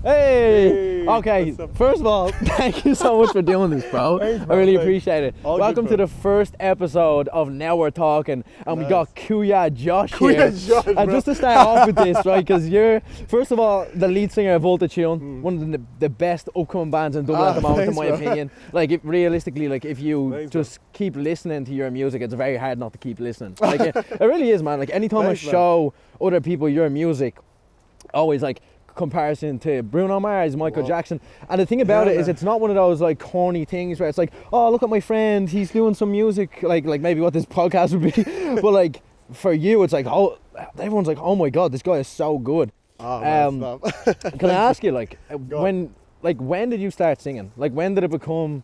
Hey! Okay, first of all, thank you so much for doing this, bro. Thanks, I really thanks. appreciate it. All Welcome good, to the first episode of Now We're Talking, and we Nice. got Kuya Josh here. Kuya Josh, And bro. just to start off with this, right, because you're, first of all, the lead singer of Ultitune, one of the best upcoming bands in Dublin at the moment, thanks, in my bro. opinion. Like, realistically, like, if you Thanks, bro. just keep listening to your music, it's very hard not to keep listening. Like, it really is, man. Like, anytime Thanks, I man. show other people your music, always like comparison to Bruno Mars, Michael Whoa. Jackson, and the thing about Yeah, it is man. it's not one of those like corny things where it's like, oh, look at my friend, he's doing some music, like maybe what this podcast would be, but like for you it's like, oh, everyone's like, oh my god, this guy is so good. Oh, man, stop. Can I ask you, like, Go on. when did you start singing? Like, when did it become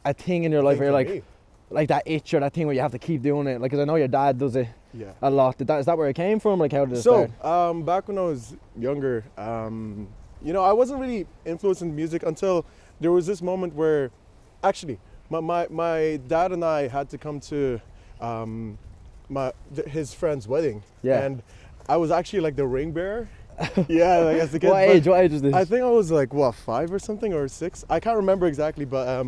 a thing in your life where you're for me? like that itch or that thing where you have to keep doing it? Like, because I know your dad does it Yeah. a lot. Is that where it came from? Like, how did it So, start? back when I was younger, I wasn't really influenced in music until there was this moment where, actually, my dad and I had to come to his friend's wedding. Yeah. And I was actually like the ring bearer. Yeah, like as a kid. What age is this? I think I was like, 5 or something, or 6. I can't remember exactly, but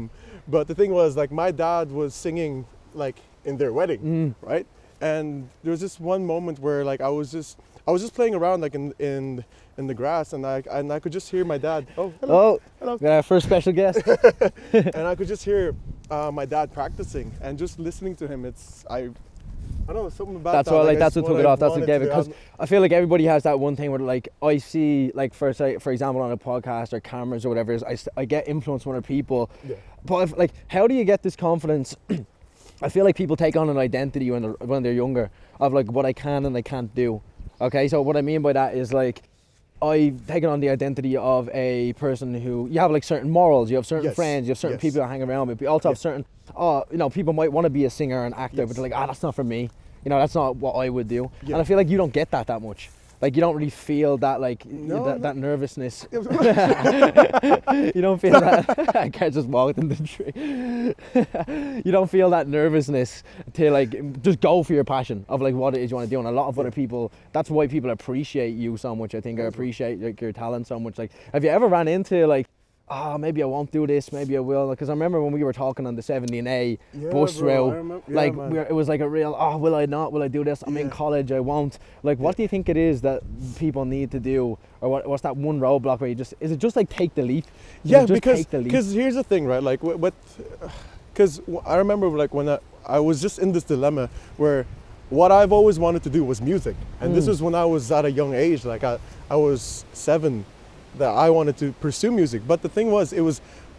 the thing was, like, my dad was singing like in their wedding, right? And there was this one moment where like I was just playing around like in the grass, and I could just hear my dad. Oh, hello. Oh, Hello. we got our first special guest. And I could just hear my dad practicing and just listening to him. I don't know, something about That's that. what, like, like, that's what took it off. That's what wanted gave it. to- Because I feel like everybody has that one thing where, like, I see, like, for example, on a podcast or cameras or whatever, I get influenced from other people. Yeah. But like, how do you get this confidence? I feel like people take on an identity when they're younger of like what I can and I can't do. Okay, so what I mean by that is like, I've taken on the identity of a person who, you have like certain morals, you have certain Yes. friends, you have certain Yes. people that hang around with, but you also have certain, people might want to be a singer and actor, but Yes. they're like, that's not for me. That's not what I would do. Yeah. And I feel like you don't get that much. Like, you don't really feel that, like, No, that nervousness. You don't feel that. I can't just walk in the tree. You don't feel that nervousness to, like, just go for your passion of, like, what it is you want to do. And a lot of other people, that's why people appreciate you so much, I think, or appreciate, like, your talent so much. Like, have you ever ran into, like, maybe I won't do this, maybe I will? Because I remember when we were talking on the 17A Yeah, bus bro, I route, remember- yeah, like, man. it was like a real, will I not? Will I do this? I'm in Yeah. college, I won't. Like, what do you think it is that people need to do? Or what's that one roadblock where is it just like take the leap? Is Yeah, it just because take the leap? here's the thing, right? Like, because I remember like when I was just in this dilemma where what I've always wanted to do was music, and this was when I was at a young age. Like I was 7, that I wanted to pursue music. But the thing was,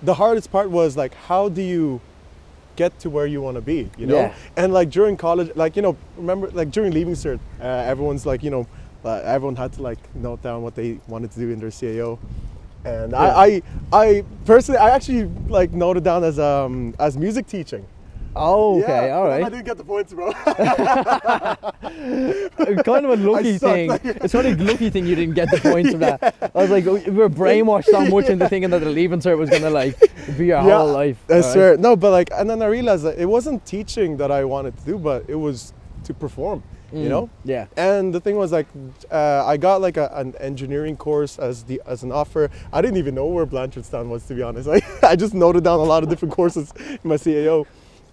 the hardest part was like, how do you get to where you want to be, Yeah. And like during college, like, remember like during Leaving Cert, everyone's like, everyone had to like note down what they wanted to do in their CAO. And Yeah. I personally, I actually like noted down as music teaching. Oh, okay, Yeah, all but right. I didn't get the points, bro. Kind of a lucky sucked, thing. like- It's only a lucky thing you didn't get the points from that. I was like, we were brainwashed so much into thinking that the leaving cert was gonna like be your whole life. I all right? swear. No, but like, and then I realized that it wasn't teaching that I wanted to do, but it was to perform, Yeah. And the thing was like, I got like an engineering course as an offer. I didn't even know where Blanchardstown was, to be honest. I just noted down a lot of different courses in my CAO,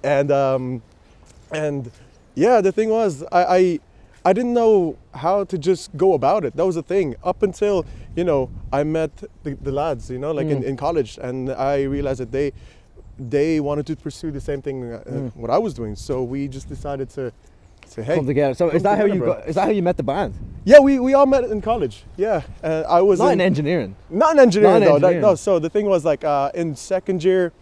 and yeah, the thing was I didn't know how to just go about it. That was the thing. Up until I met the lads, like in college, and I realized that they wanted to pursue the same thing what I was doing. So we just decided to say, hey, Come together. So is that how you bro. is that how you met the band? Yeah, we all met in college. Yeah, I was Not in engineering. not in engineering Not in though. engineering. No, so the thing was like in second year,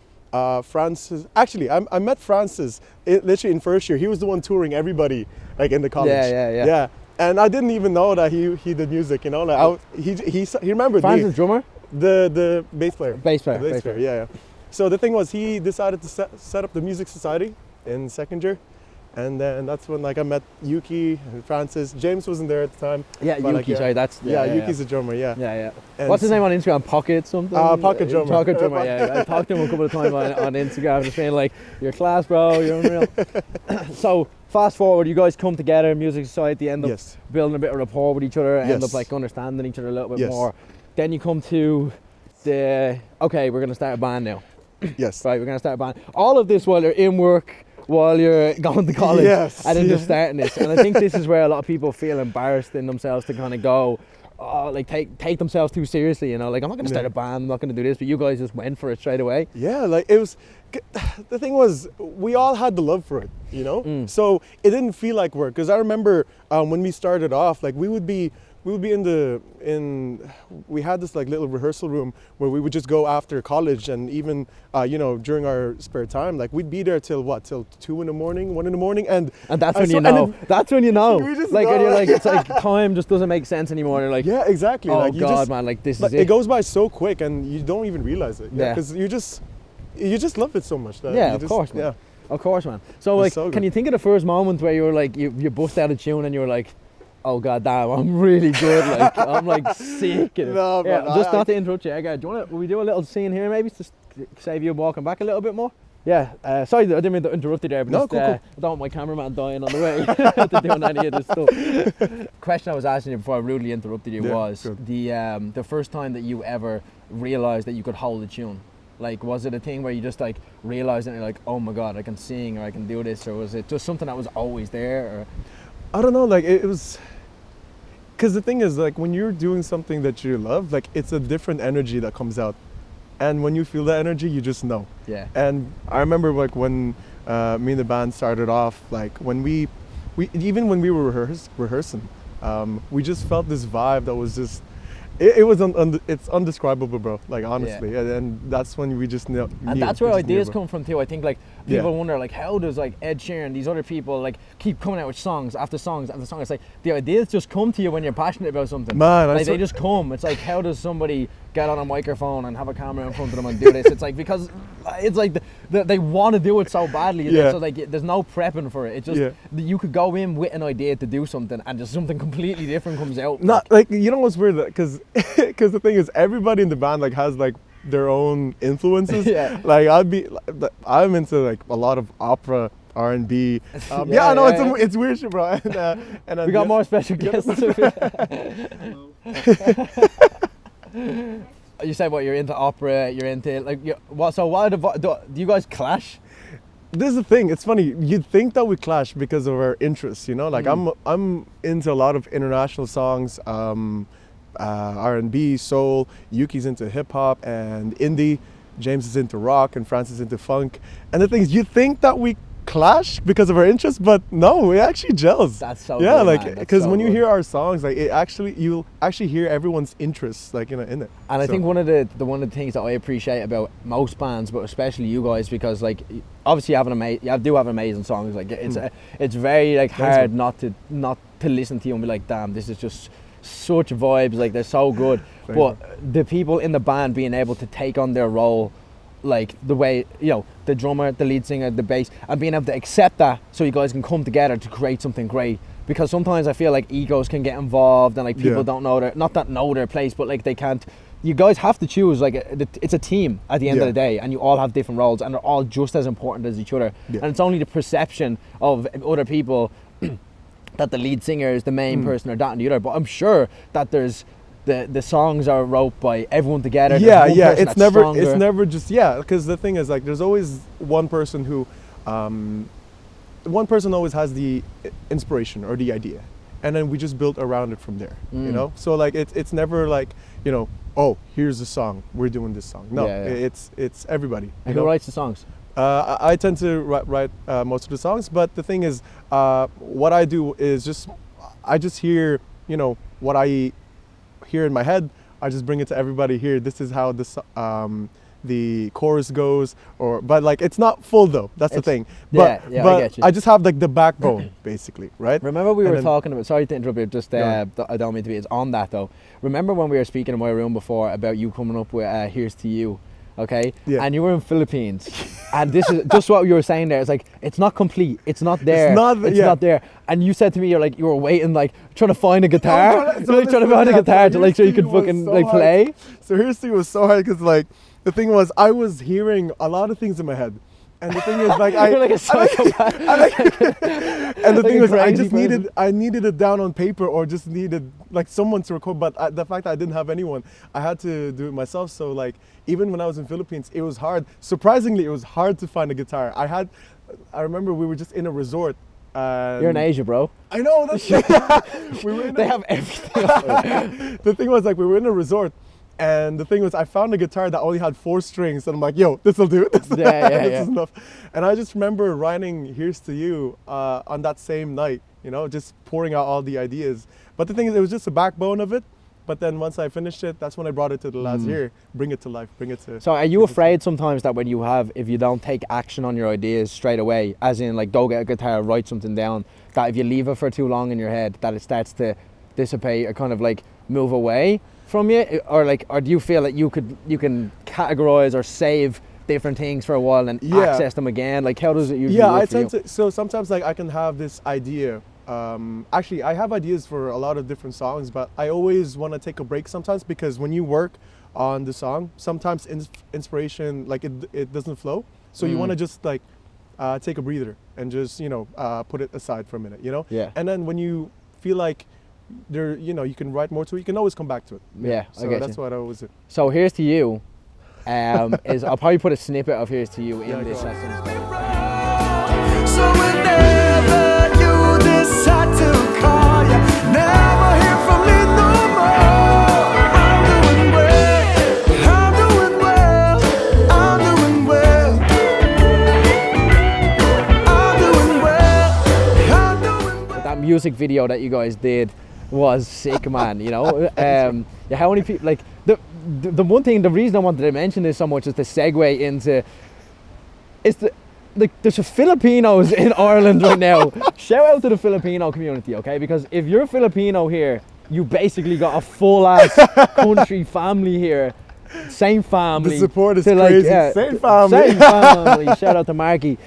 Francis. Actually, I met Francis literally in first year. He was the one touring everybody like in the college. Yeah. Yeah, and I didn't even know that he did music. Like he remembered Francis me. drummer? The bass player. Bass player. The bass player. Yeah. So the thing was, he decided to set up the music society in second year. And then that's when like I met Yuki and Francis. James wasn't there at the time. Yeah, but, Yuki, like, sorry, that's Yuki's a drummer, yeah. Yeah. And What's his name on Instagram? Pocket something? Pocket Drummer. Pocket Drummer, yeah. I talked to him a couple of times on Instagram, just saying like, you're class, bro, you're unreal. So, fast forward, you guys come together, music society, end up Yes. building a bit of rapport with each other, end Yes. up like understanding each other a little bit Yes. more. then you come to okay, we're gonna start a band now. Yes. Right, we're gonna start a band. All of this while you're in work, while you're going to college, Yes, and then yeah. just starting this. And I think this is where a lot of people feel embarrassed in themselves to kind of go, like take themselves too seriously. You know, like I'm not gonna start a band, I'm not gonna do this. But you guys just went for it straight away. Yeah, like it was. The thing was, we all had the love for it, you know. So it didn't feel like work. Because I remember when we started off, like we would be we had this like little rehearsal room where we would just go after college, and even you know, during our spare time, like we'd be there till 2 in the morning, 1 in the morning, and that's when you know. That's when you know. We just like know. and you're like, it's like time just doesn't make sense anymore. You're like, yeah, exactly. oh like, you God, just, man, like this like, is it. it goes by so quick, and you don't even realize it. Yeah. Because you just love it so much. That Yeah, you of just, course, man. Yeah. Of course, man. So like, so can good. you think of the first moment where you were like, you bust out a tune and you were like, oh God damn, I'm really good. Like I'm like sick. At it. No, Yeah, but just not to interrupt you. Okay, do you want to? Will we do a little scene here, maybe, to save you walking back a little bit more? Yeah. Sorry, I didn't mean to interrupt you there, but No, just, cool. I don't want my cameraman dying on the way to doing any of this stuff. Question I was asking you before I rudely interrupted you was good. the first time that you ever realized that you could hold a tune. Like, was it a thing where you just like realized and you're like, oh my God, I can sing or I can do this, or was it just something that was always there? Or I don't know. Like it was. Because the thing is, like when you're doing something that you love, like it's a different energy that comes out, and when you feel that energy, you just know. yeah. And I remember like when me and the band started off, like when we even when we were rehearsing, we just felt this vibe that was just, it was it's undescribable, bro. Like honestly, and that's when we just knew. And that's where we just knew, ideas bro. come from too. I think like people wonder like, how does like Ed Sheeran, these other people like keep coming out with songs after songs after songs? It's like the ideas just come to you when you're passionate about something. Man, like they just come. It's like, how does somebody get on a microphone and have a camera in front of them and do this? It's like, because it's like they want to do it so badly. Yeah. So like there's no prepping for it. It's just you could go in with an idea to do something and just something completely different comes out. Not like, you know what's weird, because the thing is, everybody in the band like has like their own influences. Yeah. Like I'm into like a lot of opera, R&B. Yeah, I know yeah. it's weird shit, bro. And We got more special guests. You said what, you're into opera, you're into like do you guys clash? This is the thing. It's funny. You'd think that we clash because of our interests, you know. Like I'm into a lot of international songs, R&B, soul. Yuki's into hip hop and indie. James is into rock, and Francis is into funk. And the thing is, you think that we clash because of our interests, but no, it actually gels. That's so yeah, good, like man. because That's so when you good. hear our songs, like you'll actually hear everyone's interests, like in it. And I think one of the things that I appreciate about most bands, but especially you guys, because like obviously you do have amazing songs. Like it's very like hard not to listen to you and be like, damn, this is just such vibes. Like they're so good. But the people in the band being able to take on their role, like the way, you know, the drummer, the lead singer, the bass, and being able to accept that so you guys can come together to create something great. Because sometimes I feel like egos can get involved and like people don't know their place, but like they can't. You guys have to choose, like it's a team at the end of the day, and you all have different roles and they're all just as important as each other. And it's only the perception of other people that the lead singer is the main person or that and the other. But I'm sure that there's the songs are wrote by everyone together. It's never just because the thing is, like, there's always one person who one person always has the inspiration or the idea, and then we just build around it from there. You know, so like it's never like, you know, oh, here's the song, we're doing this song. No, it's everybody. And who writes the songs? I tend to write most of the songs, but the thing is, what I do is I just hear, you know, what I hear in my head. I just bring it to everybody here. This is how the chorus goes, but like it's not full though. That's the thing. But I get you. I just have like the backbone, basically, right? Remember we were talking about, sorry to interrupt you, just I don't mean to be, it's on that though. Remember when we were speaking in my room before about you coming up with Here's to You, okay? Yeah. And you were in Philippines, and this is just what you were saying there. It's like, it's not complete, it's not there, it's not there. And you said to me, you were waiting, like trying to find a guitar, trying to find a guitar to like so you could fucking like play. So Here's to You was so hard because like the thing was, I was hearing a lot of things in my head, And the thing is, like, You're like a psychopath. and the Like thing a was, I crazy just person. needed it down on paper, or just needed like someone to record. But the fact that I didn't have anyone, I had to do it myself. So like, even when I was in Philippines, it was hard. Surprisingly, it was hard to find a guitar. I remember we were just in a resort. You're in Asia, bro. I know that's. We were in They have everything. The thing was, like, we were in a resort, and the thing was, I found a guitar that only had 4 strings, and I'm like, yo, this'll do. This is enough. And I just remember writing "Here's to You" on that same night, you know, just pouring out all the ideas. But the thing is, it was just the backbone of it. But then once I finished it, that's when I brought it to the last year. Bring it to life. Bring it to. So are you afraid sometimes that if you don't take action on your ideas straight away, as in like go get a guitar, write something down, that if you leave it for too long in your head, that it starts to dissipate or kind of like move away from you? Or do you feel that you can categorize or save different things for a while and access them again? Like, how does it usually work for you? So sometimes, like, I can have this idea. Actually, I have ideas for a lot of different songs, but I always want to take a break sometimes, because when you work on the song, sometimes inspiration, like, it doesn't flow. So you want to just like take a breather and just, you know, put it aside for a minute, you know? Yeah. And then when you feel like you can write more to it, you can always come back to it. Yeah, So I get that's you. what I always do. So Here's to You is I'll probably put a snippet of Here's to You in Yeah, this go on. session. So whenever you decide to call, you never hear from me no more. I'm doing well, I'm doing well, I'm doing well, I'm doing well, I'm doing well. That music video that you guys did was sick, man. You know, yeah, how many people like the one thing, the reason I wanted to mention this so much is the segue into there's Filipinos in Ireland right now. Shout out to the Filipino community, okay? Because if you're Filipino here, you basically got a full ass country family here. Same family. The support is to, crazy. Same family. Same family. Shout out to Marky.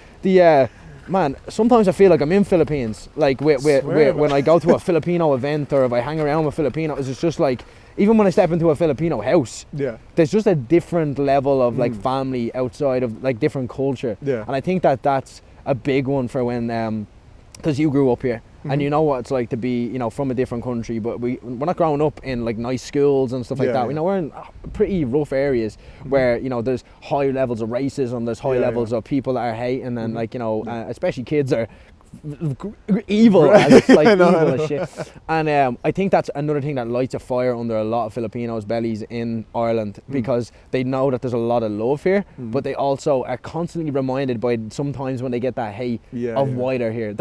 Man, sometimes I feel like I'm in Philippines. Like when I go to a Filipino event, or if I hang around with Filipinos, it's just like, even when I step into a Filipino house, there's just a different level of like family outside of like different culture. Yeah. And I think that that's a big one for when, because you grew up here and you know what it's like to be, you know, from a different country, but we're not growing up in like nice schools and stuff like that. Yeah. You know, we're in pretty rough areas where, you know, there's high levels of racism, there's high levels of people that are hating, and like, you know, especially kids are evil as like evil as shit. And I think that's another thing that lights a fire under a lot of Filipinos' bellies in Ireland, because they know that there's a lot of love here, but they also are constantly reminded by sometimes when they get that hate of why they're here.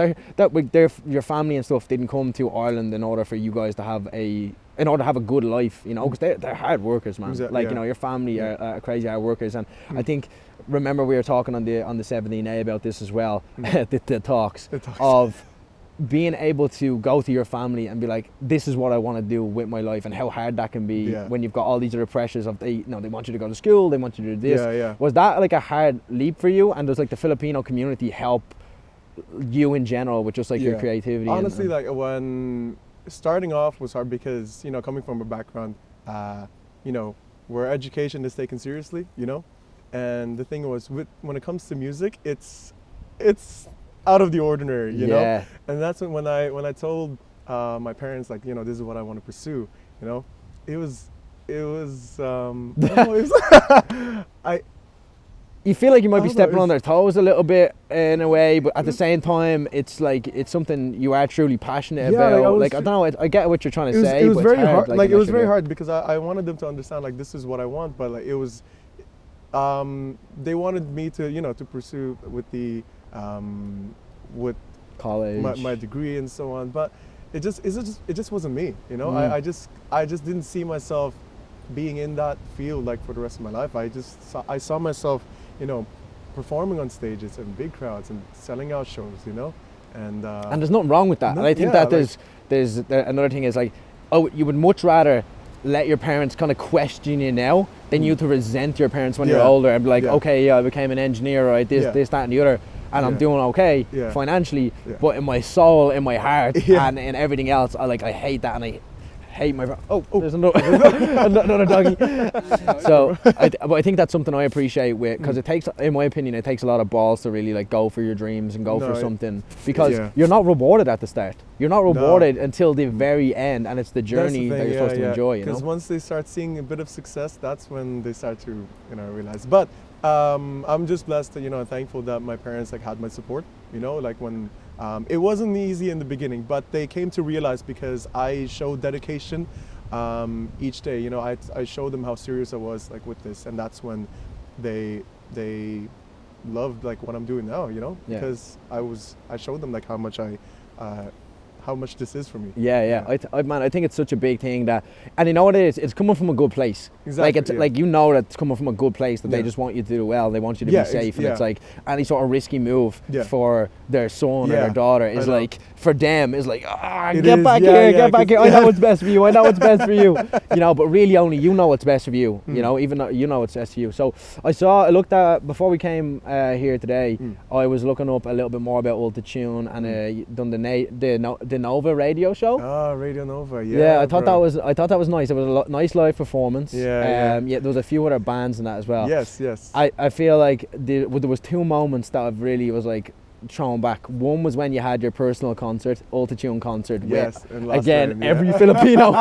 Your family and stuff didn't come to Ireland in order for you guys to have a good life, you know, because they're hard workers, man. Like, you know, your family are crazy hard workers, and I think, remember we were talking on the 17A about this as well, the talks of being able to go to your family and be like, this is what I want to do with my life, and how hard that can be when you've got all these other pressures of they want you to go to school, they want you to do this. Was that like a hard leap for you? And does like the Filipino community help you in general with just like your creativity? Honestly, like, when starting off was hard, because, you know, coming from a background, you know, where education is taken seriously, you know, and the thing was, when it comes to music, it's out of the ordinary, you know, and that's when I told my parents, like, you know, this is what I want to pursue, you know, it was you feel like you might be stepping on their toes a little bit in a way, but at the same time, it's like, it's something you are truly passionate about. Like, I don't know, I get what you're trying to say. It was but very it's hard. Like, it was very hard. hard, because I wanted them to understand, like, this is what I want, but like, it was, they wanted me to, you know, to pursue with the, with college, my degree and so on, but it just wasn't me, you know. I just didn't see myself being in that field like for the rest of my life. I saw myself, you know, performing on stages and big crowds and selling out shows, you know, and there's nothing wrong with that. And I think that there's another thing is like, oh, you would much rather let your parents kind of question you now than you to resent your parents when you're older and be like, okay, I became an engineer, right, this, that, and the other, and I'm doing okay financially, but in my soul, in my heart, and in everything else, I hate that, and I hate my. There's another another doggy. So, but I think that's something I appreciate with because it takes, in my opinion, it takes a lot of balls to really like go for your dreams and go for something because you're not rewarded at the start. You're not rewarded until the very end, and it's the journey that you're supposed to enjoy. Because once they start seeing a bit of success, that's when they start to realize. But I'm just blessed, and thankful that my parents like had my support. Like when it wasn't easy in the beginning, but they came to realize because I showed dedication each day. I showed them how serious I was like with this, and that's when they loved like what I'm doing now. Because I showed them like how much this is for me. Yeah. I think it's such a big thing that, and you know what it is? It's coming from a good place. Exactly. Like that it's coming from a good place that they just want you to do well. They want you to be safe, and it's like any sort of risky move for their son or their daughter is like for them is like get back here. I know what's best for you. I know what's best for you. But really only you know what's best for you. Even though you know what's best for you. So I looked at before we came here today. I was looking up a little bit more about Ultitune and done the Nova radio show. Radio Nova. Yeah, I thought that was nice. It was a nice live performance. There was a few other bands in that as well. Yes. I feel like there was two moments that really was like thrown back. One was when you had your personal concert, Ultitune concert. Every Filipino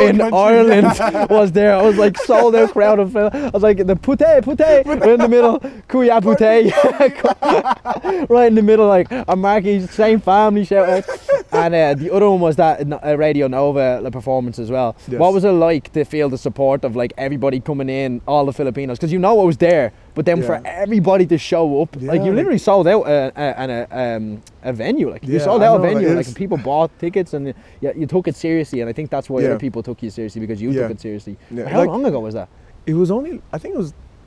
in Ireland was there. I was like sold out crowd of. I was like the pute right in the middle, kuya pute, right in the middle, like a Marky, same family shout out. And the other one was that Radio Nova performance as well. Yes. What was it like to feel the support of like everybody coming in, all the Filipinos? Because I was there, but then for everybody to show up, like you literally sold out a venue. Like you sold out a venue. Like people bought tickets and you took it seriously. And I think that's why other people took you seriously because you took it seriously. Yeah. How long ago was that? It was only, I think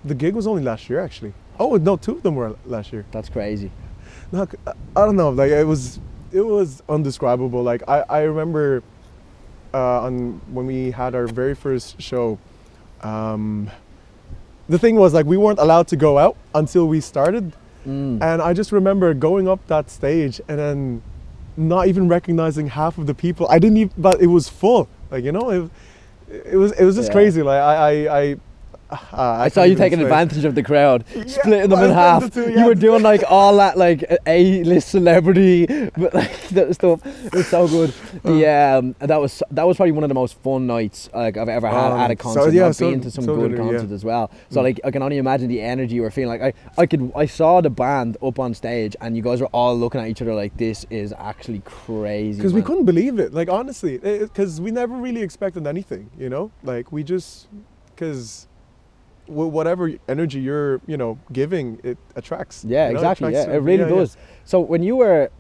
the gig was only last year actually. Oh no, 2 of them were last year. That's crazy. No, I don't know. Like it was undescribable. Like I remember when we had our very first show. The thing was like we weren't allowed to go out until we started, and I just remember going up that stage and then not even recognizing half of the people. I didn't even, but it was full. Like it was just crazy. Like I saw you taking advantage of the crowd, splitting them in half. You were doing like all that like A-list celebrity, but like that stuff. It was so good. That was probably one of the most fun nights like I've ever had at a concert. I've been to some good concerts as well. So like I can only imagine the energy you were feeling. Like I saw the band up on stage and you guys were all looking at each other like this is actually crazy. Because we couldn't believe it. Like honestly, because we never really expected anything. Like we just because. Whatever energy you're giving, it attracts. Exactly. It really does. So when you were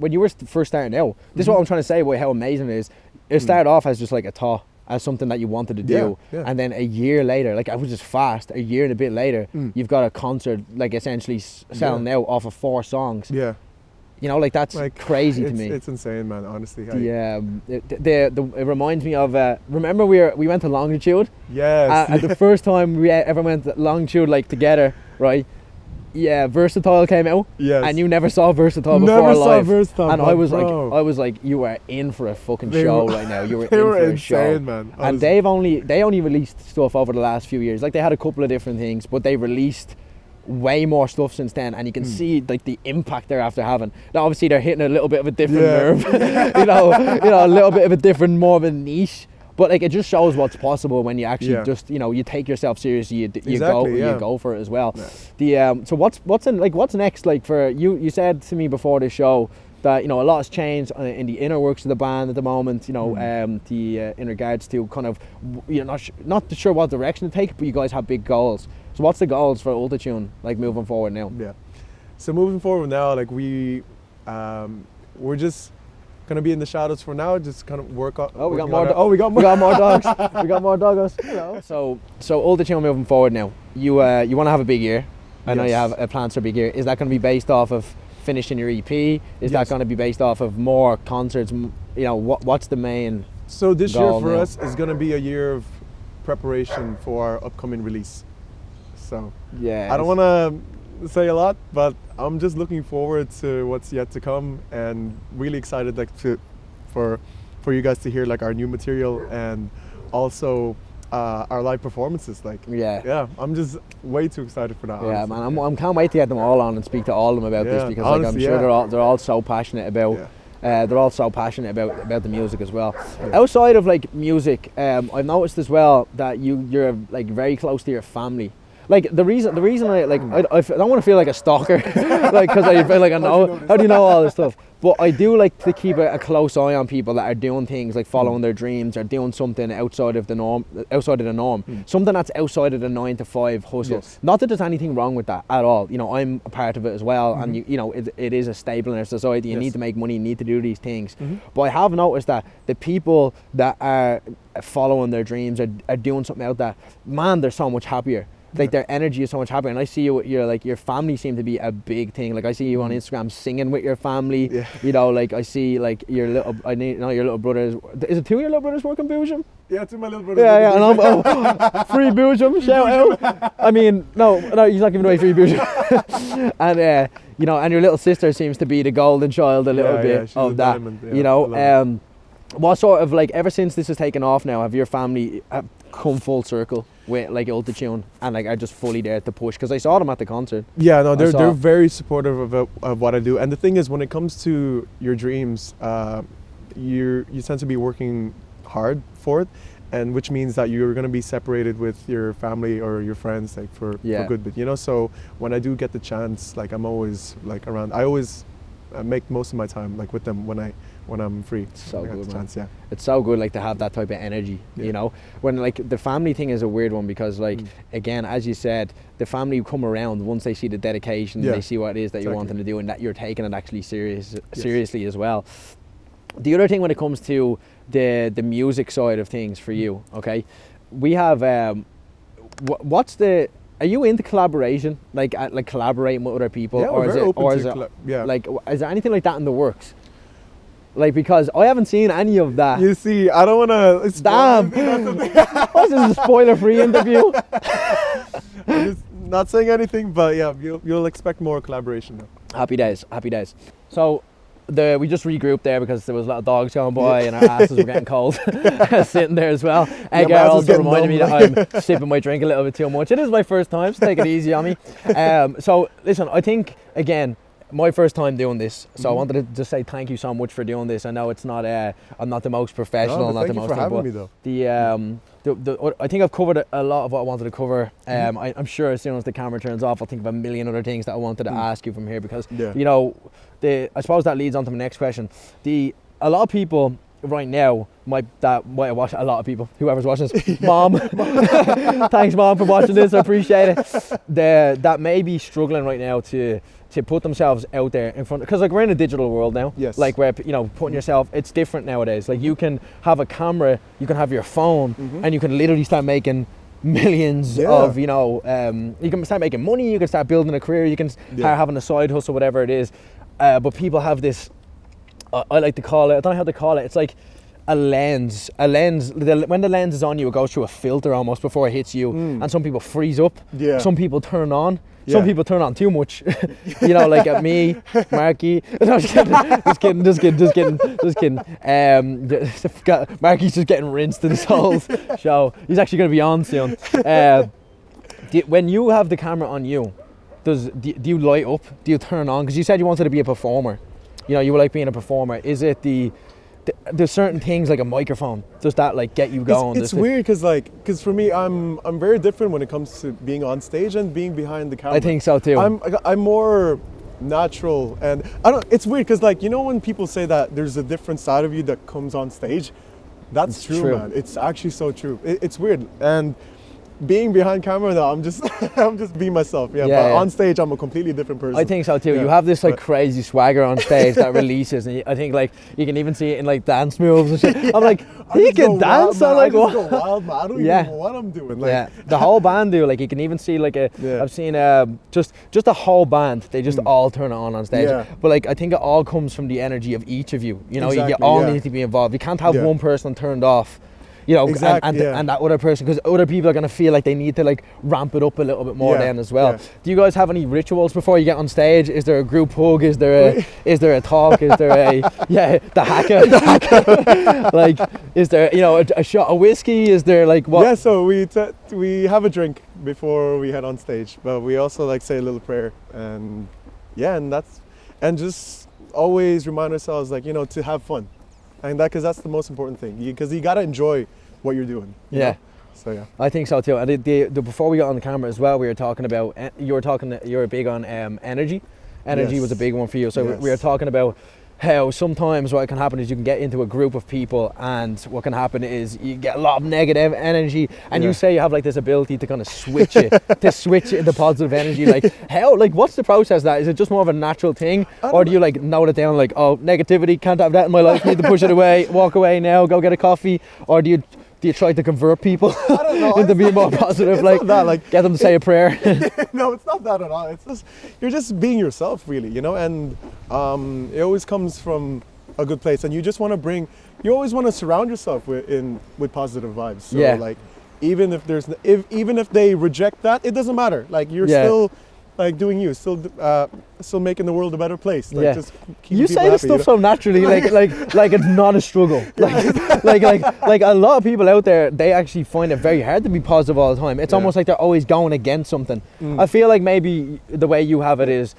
first starting out, this is what I'm trying to say about how amazing it is. It started off as just like a thought, as something that you wanted to do, and then a year later, like I was just fast. A year and a bit later, you've got a concert like essentially selling out off of 4 songs. Yeah. Like that's like, crazy to me. It's insane, man. Honestly. It reminds me of. Remember we went to Longitude. Yes. The first time we ever went to Longitude like together, right? Yeah, Versatile came out. Yes. And you never saw Versatile before live. Never saw Versatile. And I was like, you are in for a fucking show right now. You were in for a show, man. And they only released stuff over the last few years. Like they had a couple of different things, but they released way more stuff since then, and you can see like the impact they're after having. Now obviously they're hitting a little bit of a different nerve, a little bit of a different, more of a niche. But like it just shows what's possible when you actually just you take yourself seriously. You go for it as well. Yeah. So what's next? Like for you, you said to me before the show that a lot has changed in the inner works of the band at the moment. In regards to kind of not sure what direction to take, but you guys have big goals. So what's the goals for Ultitune, like moving forward now? Yeah. So moving forward now, like we're just gonna be in the shadows for now. Just kind of work on. We got more dogs. We got more doggos. So Ultitune moving forward now. You want to have a big year. I know you have plans for a big year. Is that going to be based off of finishing your EP? Is that going to be based off of more concerts? What's the main? So this year for us is going to be a year of preparation for our upcoming release. So I don't want to say a lot, but I'm just looking forward to what's yet to come and really excited for for you guys to hear like our new material and also our live performances. Like, Yeah. I'm just way too excited for that. Yeah, honestly. man, I can't wait to get them all on and speak to all of them about this Yeah, because like, I'm honestly, sure yeah. they're all so passionate about. Yeah. They're all so passionate about the music as well. Outside of like music, I've noticed as well that you're like very close to your family. Like the reason I like I don't want to feel like a stalker, like because I feel like I know how do you know all this stuff. But I do like to keep a close eye on people that are doing things like following their dreams or doing something outside of the norm, something that's outside of the 9 to 5 hustle. Yes. Not that there's anything wrong with that at all. You know, I'm a part of it as well, and you know, it is a staple in our society. You Yes. need to make money, you need to do these things. But I have noticed that the people that are following their dreams are doing something out there, man, they're so much happier. Like their energy is so much happier, and I see you. You're like your family seem to be a big thing. Like I see you on Instagram singing with your family. Yeah. You know, like I see like your little. Your little brothers. Is it 2 of your little brothers working Boojum? Yeah, to my little brother. Yeah, and I'm free Boojum. Shout out. I mean, no, he's not giving away free Boojum. And you know, and your little sister seems to be the golden child a little bit she's of a that. diamond, yeah, You I love know, what sort of like ever since this has taken off now, have your family come full circle with like Ultitune and like are just fully there to push? Because I saw them at the concert. Yeah, no, they're saw- very supportive of what I do. And the thing is, when it comes to your dreams, you tend to be working hard for it, and which means that you're going to be separated with your family or your friends like for good bit, you know. So when I do get the chance, like I'm always like around. I always make most of my time like with them when I'm free. So when I get good, the man. chance, yeah. It's so good like to have that type of energy, Yeah. you know. When like the family thing is a weird one because like again, as you said, the family come around once they see the dedication, Yeah. they see what it is that you're Exactly. wanting to do and that you're taking it actually seriously as well. The other thing when it comes to the music side of things for you, okay, we have are you into collaboration, like collaborating with other people, Yeah, or we're is very it, open or to is it yeah. like, is there anything like that in the works? Like, because I haven't seen any of that. You see, I don't want to. Damn! What's this, a spoiler-free interview? I'm just not saying anything, but yeah, you'll expect more collaboration though. Happy days. So, we just regrouped there because there was a lot of dogs going by and our asses were getting cold sitting there as well. my Edgar ass is also getting reminded me numb. that I'm sipping my drink a little bit too much. It is my first time, so take it easy on me. So listen, I think again, my first time doing this, so I wanted to just say thank you so much for doing this. I know it's not I'm not the most professional, No, not but the thank most you for thing, having but me though. the I think I've covered a lot of what I wanted to cover. I'm sure as soon as the camera turns off, I'll think of a million other things that I wanted to ask you from here because Yeah. you know, I suppose that leads on to my next question. A lot of people right now might watch, a lot of people, whoever's watching this, mom, thanks mom for watching this, I appreciate it. That may be struggling right now to put themselves out there in front, because like we're in a digital world now. Yes. Like where, you know, putting yourself, it's different nowadays. Like you can have a camera, you can have your phone, and you can literally start making millions of, you know, you can start making money, you can start building a career, you can start having a side hustle, whatever it is. But people have this, I like to call it, I don't know how to call it, it's like a lens. When the lens is on you, it goes through a filter almost before it hits you, and some people freeze up, Yeah. some people turn on, some Yeah. people turn on too much, you know, like me, Marky. No, just kidding. Marky's just getting rinsed in this whole show. He's actually going to be on soon. When you have the camera on you, do you light up? Do you turn on? Because you said you wanted to be a performer. You know, you like being a performer. Is it there's certain things like a microphone? Does that like get you going? It's weird because for me, I'm very different when it comes to being on stage and being behind the camera. I think so too. I'm more natural, and it's weird because like, you know, when people say that there's a different side of you that comes on stage, that's It's true, true. man. It's actually so true. It's weird, and being behind camera though, I'm just being myself. Yeah, but on stage I'm a completely different person. I think so too. Yeah. You have this like crazy swagger on stage that releases, and I think like you can even see it in like dance moves and shit. I'm like, he can dance. I'm like, I just what? go wild, man. I don't even know what I'm doing. Like, Yeah, the whole band do. Like you can even see like I've seen just a whole band. They just all turn it on stage. Yeah. But like I think it all comes from the energy of each of you. You know, you Exactly, all yeah. need to be involved. You can't have Yeah. one person turned off. you know, Exactly, and that other person, because other people are going to feel like they need to like ramp it up a little bit more then as well. Do you guys have any rituals before you get on stage? Is there a group hug? Is there a talk? Is there a the haka? Like, is there, you know, a shot of whiskey? Is there like what? Yeah, so we have a drink before we head on stage, but we also like say a little prayer, and just always remind ourselves, like, you know, to have fun, and because that's the most important thing, because you got to enjoy what you're doing. You know? So yeah, I think so too. And the before we got on the camera as well, we were talking about you were big on energy. Energy was a big one for you. So we were talking about how sometimes what can happen is you can get into a group of people, and what can happen is you get a lot of negative energy, and you say you have like this ability to kind of switch it into positive energy. Like, how, like, what's the process of that? Is it just more of a natural thing, or do you like note it down, like, oh, negativity, can't have that in my life, need to push it away, walk away now, go get a coffee? Or do you try to convert people into being more positive, it's like, not that, like, get them to say a prayer? No, it's not that at all. It's just, you're just being yourself, really, you know, and it always comes from a good place, and you just want to you always want to surround yourself with positive vibes. So like, even if they reject that, it doesn't matter. Like, you're still like doing you, still making the world a better place. Like, just keep you say this stuff so naturally, like it's not a struggle. Like a lot of people out there, they actually find it very hard to be positive all the time. It's almost like they're always going against something. I feel like maybe the way you have it is,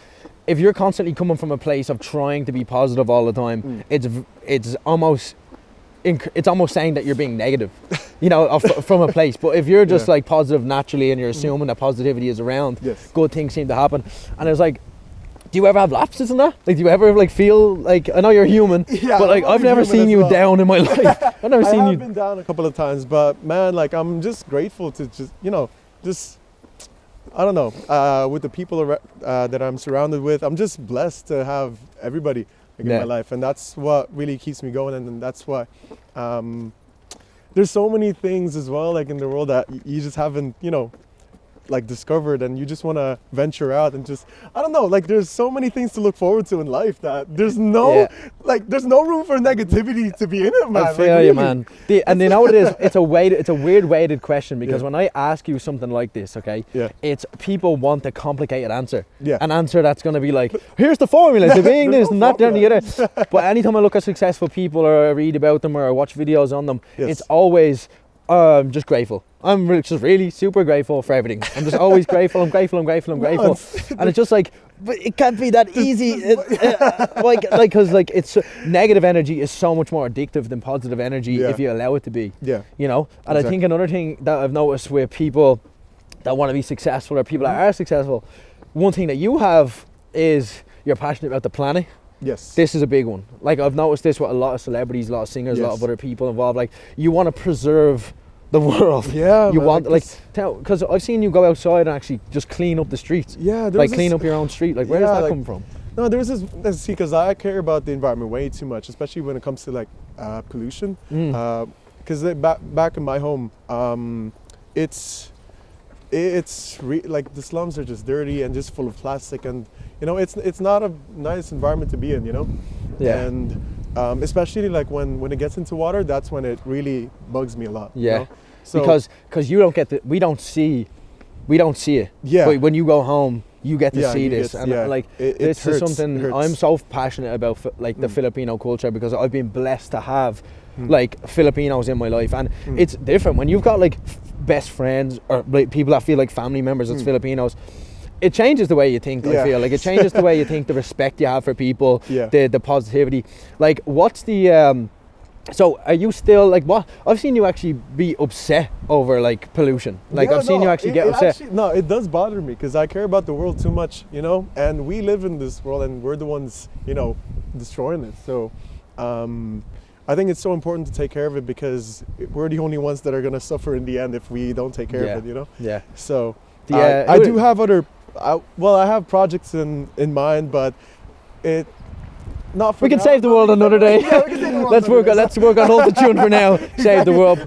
if you're constantly coming from a place of trying to be positive all the time, it's almost saying that you're being negative, you know, from a place. But if you're just like positive naturally, and you're assuming that positivity is around, good things seem to happen. And it's like, do you ever have lapses in that? Like, do you ever like feel like, I know you're human, but like, I've never seen you down in my life. I've never seen you. I've been down a couple of times, but man, like, I'm just grateful to just, you know, I don't know, with the people that I'm surrounded with. I'm just blessed to have everybody in my life, and that's what really keeps me going, and that's why there's so many things as well, like, in the world that you just haven't, you know, like, discovered, and you just want to venture out and just, I don't know, like, there's so many things to look forward to in life that there's no there's no room for negativity to be in it, man. I feel you, man. And you know what it is? It's a weird weighted question, because when I ask you something like this, okay, it's people want a complicated answer, an answer that's going to be like, here's the formula to being this and that and the other. But anytime I look at successful people, or I read about them, or I watch videos on them, it's always, I'm just grateful. I'm just really super grateful for everything. I'm just always grateful. I'm grateful. And it's just like, but it can't be that easy. Because like it's negative energy is so much more addictive than positive energy if you allow it to be. You know. And I think another thing that I've noticed with people that want to be successful, or people that are successful, one thing that you have is you're passionate about the planet. Yes. This is a big one. Like, I've noticed this with a lot of celebrities, a lot of singers, a lot of other people involved. Like, you want to preserve the world. Yeah. You want, like, because I've seen you go outside and actually just clean up the streets. Yeah. Like, clean up your own street. Like, where does that come from? No, there's this, see, because I care about the environment way too much, especially when it comes to like pollution. Because back in my home, it's like the slums are just dirty and just full of plastic, and you know, it's not a nice environment to be in, you know. And especially like when it gets into water, that's when it really bugs me a lot. You know? So, because you don't get we don't see it. But when you go home, you get to see this, and like this is something I'm so passionate about, like the Filipino culture, because I've been blessed to have like Filipinos in my life, and it's different when you've got like best friends or like people that feel like family members that's Filipinos. It changes the way you think. I feel like it changes the way you think, the respect you have for people, the positivity. Like, what's the so are you still like, what I've seen you actually be upset over like pollution, like I've seen you actually get upset. It does bother me, because I care about the world too much, you know, and we live in this world and we're the ones, you know, destroying it. So I think it's so important to take care of it, because we're the only ones that are going to suffer in the end if we don't take care of it, you know. So I do have I have projects in mind, but it not for we can now. save the world another day. Let's work on Ultitune for now. Save the world.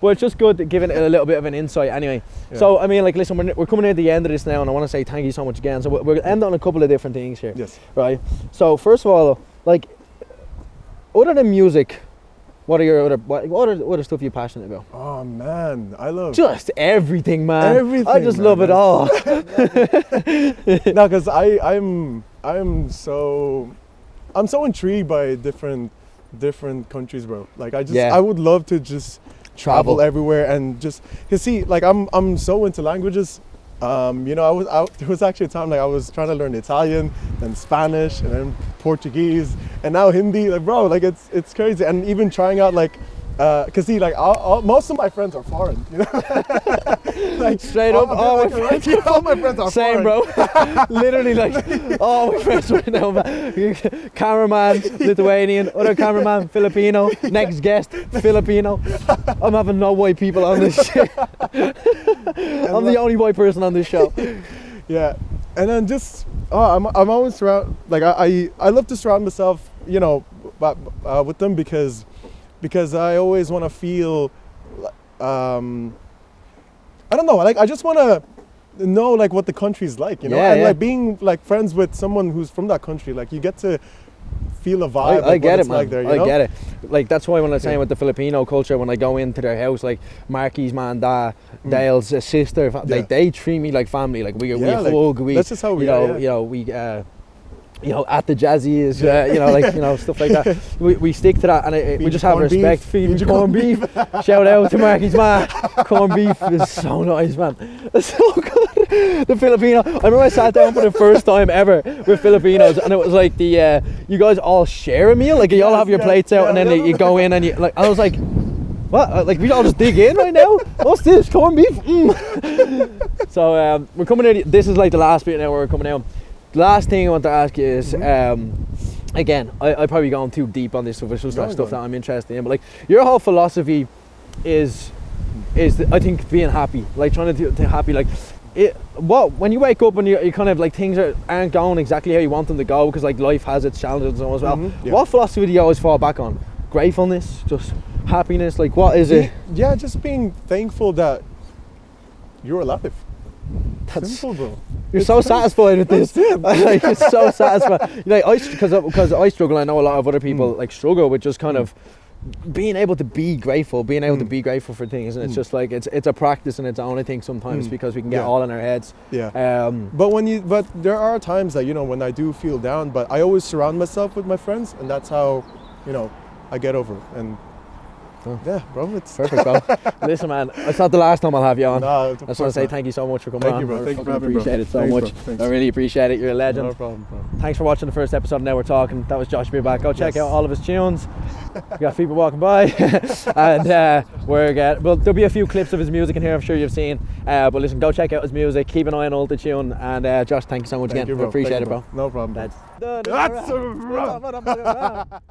Well, it's just good to give it a little bit of an insight anyway. So I mean, like, listen, we're coming near the end of this now, and I want to say thank you so much again. So we're going to end on a couple of different things here. Yes. Right. So first of all, like, other than music, What are your other stuff you're passionate about? Oh man, I love Just everything, man. Everything, I just man. love it all. no, because I'm so intrigued by different countries, bro. Like I would love to just travel everywhere and just, cause see, like I'm so into languages. You know, there was actually a time like I was trying to learn Italian, then Spanish, and then Portuguese, and now Hindi. Like, bro, like it's crazy. And even trying out like, cause see, like most of my friends are foreign. You know, like Straight up, all my friends are same, foreign. bro. Literally, like all my friends right now. Cameraman, Lithuanian. Other cameraman, Filipino. Next guest, Filipino. I'm having no white people on this shit. I'm the only white person on this show. Yeah, and then just I'm always surround, like I love to surround myself, you know, with them because I always want to feel, I don't know, like I just want to know like what the country's like, you know, and like being like friends with someone who's from that country, like you get to feel a vibe. I get it, man. Like there, you know? I get it. Like that's why when I'm saying with the Filipino culture, when I go into their house, like Marky's man, Dale's sister, like they treat me like family. Like we hug, we, that's just how we you know, at the jazzy is, you know, like, you know, stuff like that. We stick to that, and we just have respect. Feed me corned beef. Shout out to Marky's man. Corned beef is so nice, man. It's so good. The Filipino. I remember I sat down for the first time ever with Filipinos, and it was like the you guys all share a meal. Like you all have your plates out, and then you go in, and you like. I was like, what? Like we all just dig in right now? What's this? Corned beef? So we're coming in. This is like the last bit now where we're coming out. The last thing I want to ask you is, again, I probably gone too deep on this stuff. It's just stuff that I'm interested in. But like, your whole philosophy is I think being happy, like trying to be happy. Like, when you wake up and you kind of like things aren't going exactly how you want them to go because like life has its challenges as well. What philosophy do you always fall back on? Gratefulness, just happiness. Like, what is it? Yeah, just being thankful that you're alive. That's simple, bro. You're so satisfied with this. Like, you're so satisfied. Like because I struggle. I know a lot of other people like struggle with just kind of being able to be grateful, to be grateful for things, and it's just like it's a practice in its own, I think, sometimes because we can get all in our heads. Yeah. But there are times that, you know, when I do feel down, but I always surround myself with my friends, and that's how, you know, I get over it. And yeah, bro, it's perfect, bro. Listen, man, it's not the last time I'll have you on. No, I just want to say thank you so much for coming on. Thank you, bro. Thank you for having me, bro. Appreciate it so Thanks, much. bro. Thanks. I really appreciate it. You're a legend. No problem, bro. Thanks for watching the first episode of Now We're Talking. That was Josh Bibat. Go check out all of his tunes. We got people walking by, and there'll be a few clips of his music in here. I'm sure you've seen. But listen, go check out his music. Keep an eye on Ultitune. And Josh, thank you so much again. You, bro. Appreciate Thank it, bro. No problem. That's a wrap.